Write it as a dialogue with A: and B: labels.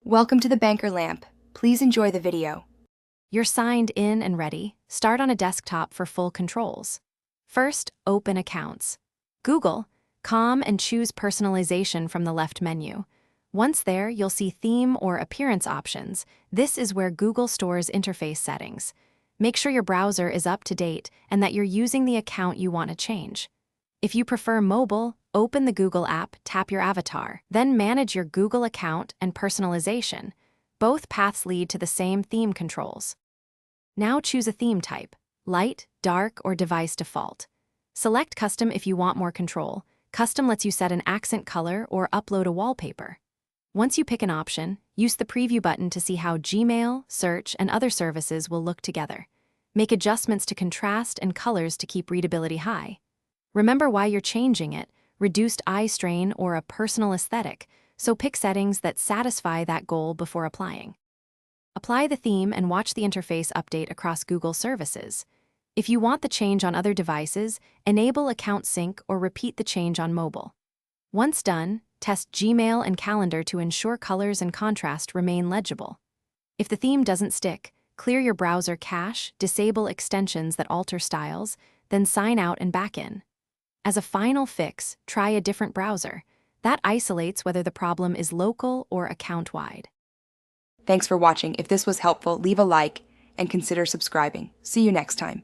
A: Welcome to the Banker Lamp. Please enjoy the video.
B: You're signed in and ready. Start on a desktop for full controls. First, open Accounts. Google, and choose Personalization from the left menu. Once there, you'll see Theme or Appearance options. This is where Google stores interface settings. Make sure your browser is up to date and that you're using the account you want to change. If you prefer mobile, open the Google app, tap your avatar, then manage your Google account and personalization. Both paths lead to the same theme controls. Now choose a theme type: light, dark, or device default. Select Custom if you want more control. Custom lets you set an accent color or upload a wallpaper. Once you pick an option, use the preview button to see how Gmail, search, and other services will look together. Make adjustments to contrast and colors to keep readability high. Remember why you're changing it: reduced eye strain or a personal aesthetic, so pick settings that satisfy that goal before applying. Apply the theme and watch the interface update across Google services. If you want the change on other devices, enable Account Sync or repeat the change on mobile. Once done, test Gmail and Calendar to ensure colors and contrast remain legible. If the theme doesn't stick, clear your browser cache, disable extensions that alter styles, then sign out and back in. As a final fix, try a different browser. That isolates whether the problem is local or account-wide.
A: Thanks for watching. If this was helpful, leave a like and consider subscribing. See you next time.